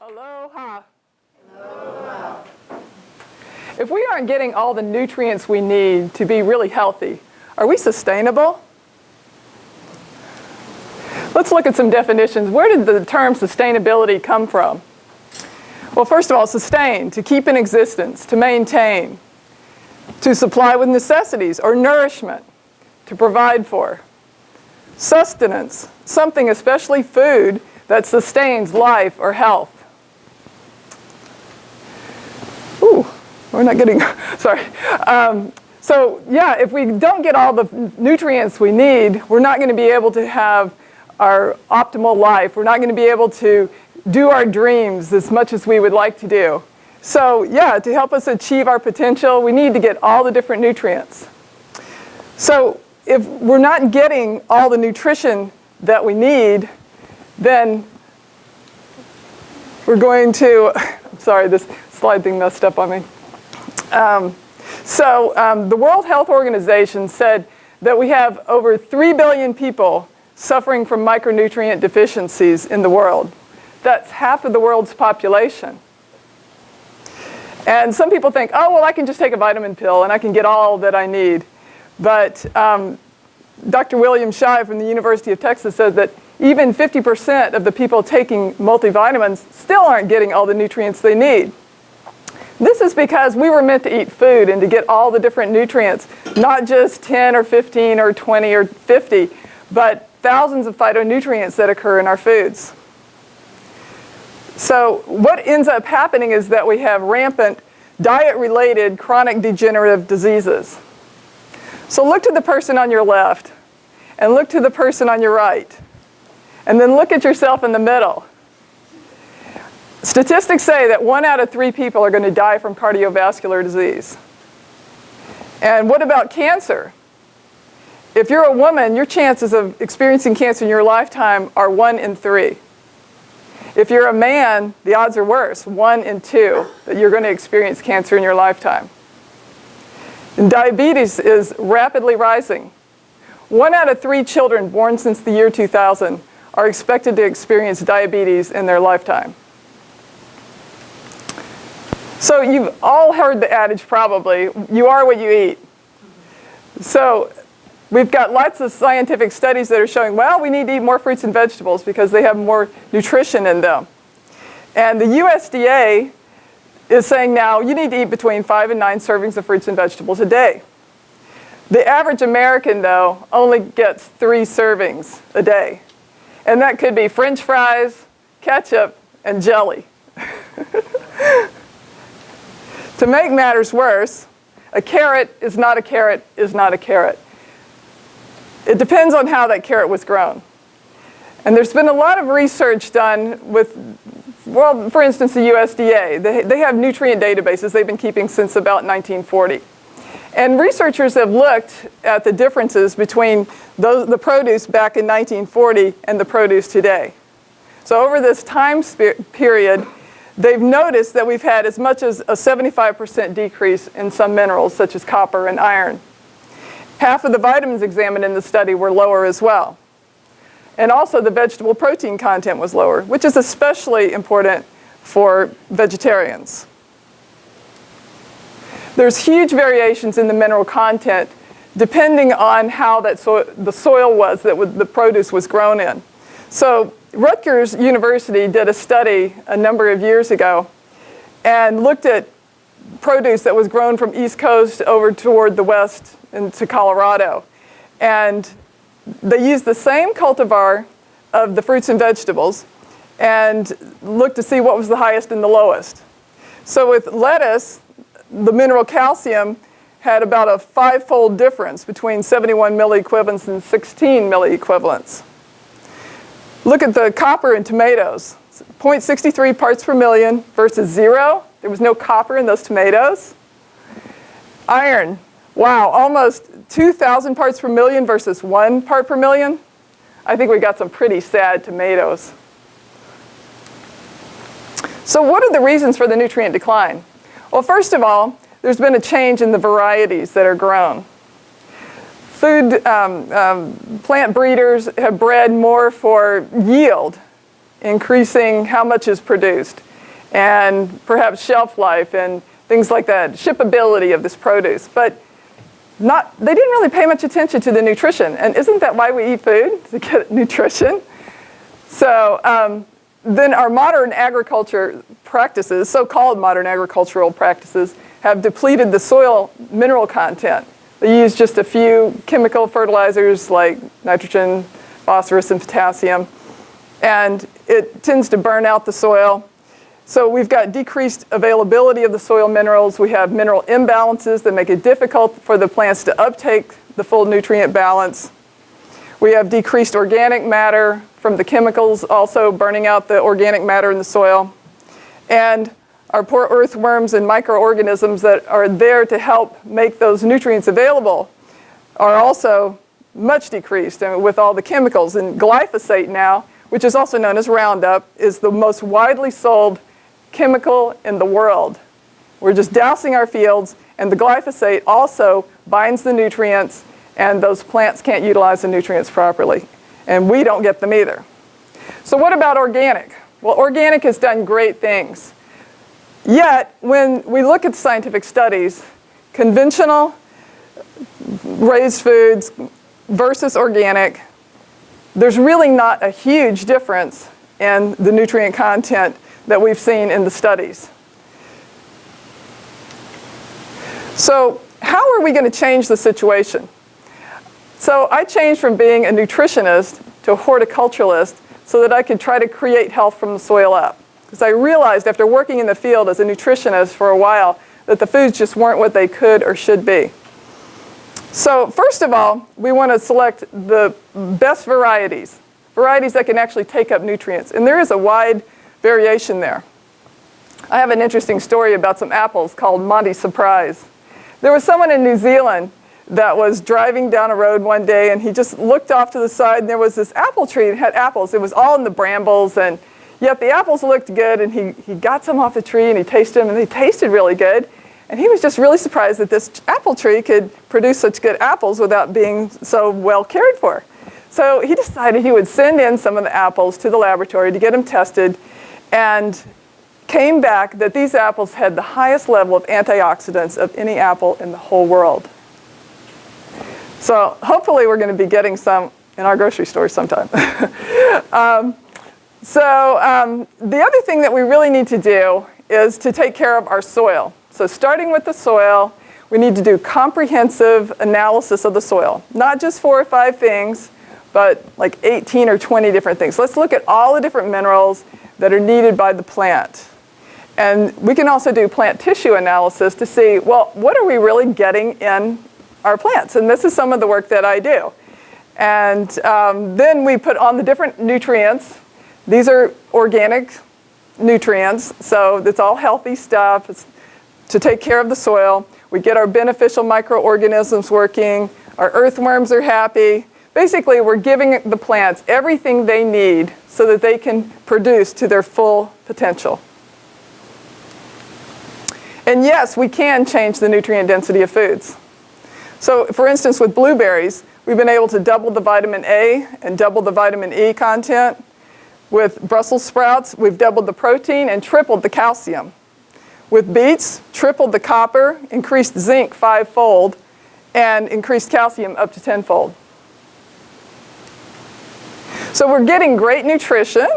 Aloha. Aloha. If we aren't getting all the nutrients we need to be really healthy, are we sustainable? Let's look at some definitions. Where did the term sustainability come from? Well, first of all, sustain, to keep in existence, to maintain, to supply with necessities or nourishment, to provide for. Sustenance, something, especially food, that sustains life or health. Ooh, we're not getting, sorry. So yeah, if we don't get all the nutrients we need, we're not going to be able to have our optimal life. We're not going to be able to do our dreams as much as we would like to do. So yeah, to help us achieve our potential, we need to get all the different nutrients. So if we're not getting all the nutrition that we need, then we're going to, I'm sorry, this slide thing messed up on me. The World Health Organization said that we have over 3 billion people suffering from micronutrient deficiencies in the world. That's half of the world's population. And some people think, oh, well, I can just take a vitamin pill and I can get all that I need. But Dr. William Shai from the University of Texas says that even 50% of the people taking multivitamins still aren't getting all the nutrients they need. This is because we were meant to eat food and to get all the different nutrients, not just 10 or 15 or 20 or 50, but thousands of phytonutrients that occur in our foods. So what ends up happening is that we have rampant diet-related chronic degenerative diseases. So look to the person on your left, and look to the person on your right, and then look at yourself in the middle. Statistics say that 1 out of 3 people are going to die from cardiovascular disease. And what about cancer? If you're a woman, your chances of experiencing cancer in your lifetime are 1 in 3. If you're a man, the odds are worse, 1 in 2, that you're going to experience cancer in your lifetime. And diabetes is rapidly rising. 1 out of 3 children born since the year 2000 are expected to experience diabetes in their lifetime. So you've all heard the adage probably, you are what you eat. So we've got lots of scientific studies that are showing, well, we need to eat more fruits and vegetables because they have more nutrition in them. And the USDA is saying now you need to eat between 5 and 9 servings of fruits and vegetables a day. The average American, though, only gets 3 servings a day. And that could be French fries, ketchup, and jelly. To make matters worse, a carrot is not a carrot is not a carrot. It depends on how that carrot was grown. And there's been a lot of research done with, well, for instance, the USDA. They have nutrient databases they've been keeping since about 1940. And researchers have looked at the differences between the produce back in 1940 and the produce today. So over this time period, they've noticed that we've had as much as a 75% decrease in some minerals, such as copper and iron. Half of the vitamins examined in the study were lower as well. And also the vegetable protein content was lower, which is especially important for vegetarians. There's huge variations in the mineral content depending on how the soil was that the produce was grown in. So Rutgers University did a study a number of years ago and looked at produce that was grown from East Coast over toward the west into Colorado. And they used the same cultivar of the fruits and vegetables and looked to see what was the highest and the lowest. So with lettuce, the mineral calcium had about a 5-fold difference between 71 milliequivalents and 16 milliequivalents. Look at the copper in tomatoes, 0.63 parts per million versus 0. There was no copper in those tomatoes. Iron, wow, almost 2,000 parts per million versus 1 part per million. I think we got some pretty sad tomatoes. So what are the reasons for the nutrient decline? Well, first of all, there's been a change in the varieties that are grown. Plant breeders have bred more for yield, increasing how much is produced. and perhaps shelf life and things like that, shippability of this produce. But they didn't really pay much attention to the nutrition. And isn't that why we eat food? To get nutrition? So then our modern agriculture practices, so-called modern agricultural practices, have depleted the soil mineral content. They use just a few chemical fertilizers like nitrogen, phosphorus, and potassium. And it tends to burn out the soil. So we've got decreased availability of the soil minerals. We have mineral imbalances that make it difficult for the plants to uptake the full nutrient balance. We have decreased organic matter from the chemicals also burning out the organic matter in the soil. And our poor earthworms and microorganisms that are there to help make those nutrients available are also much decreased with all the chemicals. And glyphosate now, which is also known as Roundup, is the most widely sold chemical in the world. We're just dousing our fields, and the glyphosate also binds the nutrients, and those plants can't utilize the nutrients properly. And we don't get them either. So what about organic? Well, organic has done great things. Yet, when we look at scientific studies, conventional raised foods versus organic, there's really not a huge difference in the nutrient content that we've seen in the studies. So how are we going to change the situation? So I changed from being a nutritionist to a horticulturist so that I could try to create health from the soil up. Because I realized after working in the field as a nutritionist for a while that the foods just weren't what they could or should be. So first of all, we want to select the best varieties that can actually take up nutrients. And there is a wide variation there. I have an interesting story about some apples called Monty Surprise. There was someone in New Zealand that was driving down a road one day, and he just looked off to the side, and there was this apple tree that had apples. It was all in the brambles, and yet the apples looked good, and he got some off the tree, and he tasted them, and they tasted really good. And he was just really surprised that this apple tree could produce such good apples without being so well cared for. So he decided he would send in some of the apples to the laboratory to get them tested, and came back that these apples had the highest level of antioxidants of any apple in the whole world. So hopefully we're going to be getting some in our grocery store sometime. The other thing that we really need to do is to take care of our soil. So starting with the soil, we need to do comprehensive analysis of the soil. Not just 4 or 5 things, but like 18 or 20 different things. Let's look at all the different minerals that are needed by the plant. And we can also do plant tissue analysis to see, well, what are we really getting in our plants? And this is some of the work that I do. And then we put on the different nutrients. These are organic nutrients, so it's all healthy stuff. It's to take care of the soil. We get our beneficial microorganisms working. Our earthworms are happy. Basically, we're giving the plants everything they need so that they can produce to their full potential. And yes, we can change the nutrient density of foods. So for instance, with blueberries, we've been able to double the vitamin A and double the vitamin E content. With Brussels sprouts, we've doubled the protein and tripled the calcium. With beets, tripled the copper, increased zinc 5-fold, and increased calcium up to 10-fold. So we're getting great nutrition,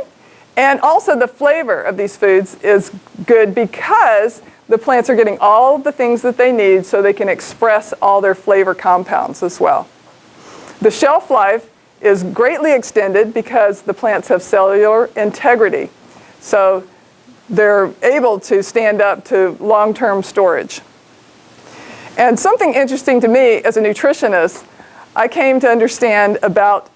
and also the flavor of these foods is good because the plants are getting all the things that they need so they can express all their flavor compounds as well. The shelf life is greatly extended because the plants have cellular integrity. So they're able to stand up to long-term storage. And something interesting to me as a nutritionist, I came to understand about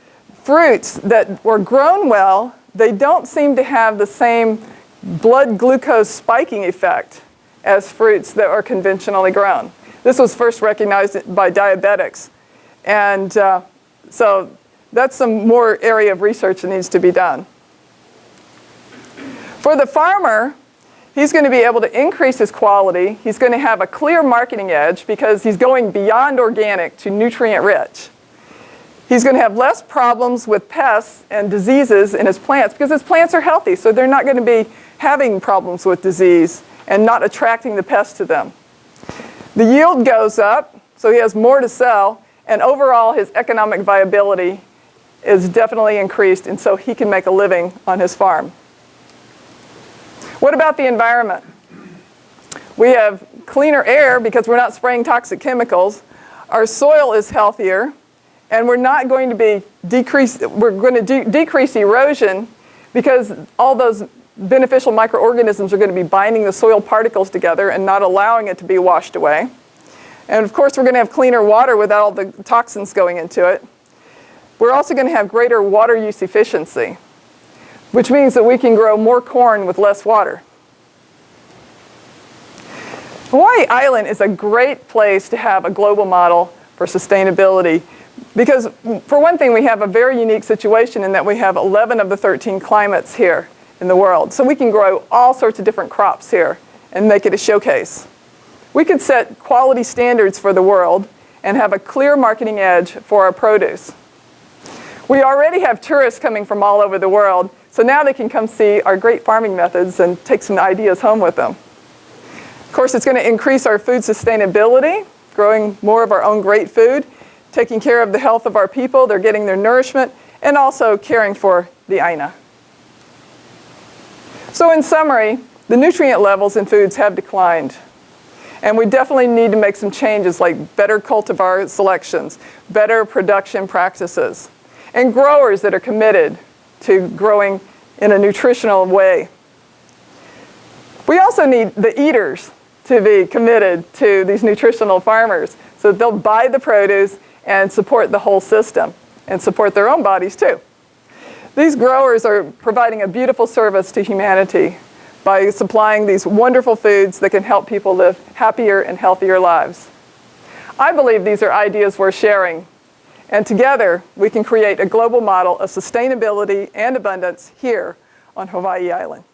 fruits that were grown well, they don't seem to have the same blood glucose spiking effect as fruits that are conventionally grown. This was first recognized by diabetics. And so that's some more area of research that needs to be done. For the farmer, he's going to be able to increase his quality. He's going to have a clear marketing edge because he's going beyond organic to nutrient rich. He's going to have less problems with pests and diseases in his plants because his plants are healthy, so they're not going to be having problems with disease and not attracting the pests to them. The yield goes up, so he has more to sell, and overall his economic viability is definitely increased, and so he can make a living on his farm. What about the environment? We have cleaner air because we're not spraying toxic chemicals. Our soil is healthier, and we're not going to decrease erosion because all those beneficial microorganisms are going to be binding the soil particles together and not allowing it to be washed away. And of course, we're going to have cleaner water without all the toxins going into it. We're also going to have greater water use efficiency, which means that we can grow more corn with less water. Hawaii Island is a great place to have a global model for sustainability because, for one thing, we have a very unique situation in that we have 11 of the 13 climates here in the world. So we can grow all sorts of different crops here and make it a showcase. We could set quality standards for the world and have a clear marketing edge for our produce. We already have tourists coming from all over the world, so now they can come see our great farming methods and take some ideas home with them. Of course, it's going to increase our food sustainability, growing more of our own great food, taking care of the health of our people, they're getting their nourishment, and also caring for the aina. So in summary, the nutrient levels in foods have declined. And we definitely need to make some changes like better cultivar selections, better production practices, and growers that are committed to growing in a nutritional way. We also need the eaters to be committed to these nutritional farmers so that they'll buy the produce and support the whole system and support their own bodies too. These growers are providing a beautiful service to humanity by supplying these wonderful foods that can help people live happier and healthier lives. I believe these are ideas worth sharing, and together we can create a global model of sustainability and abundance here on Hawaii Island.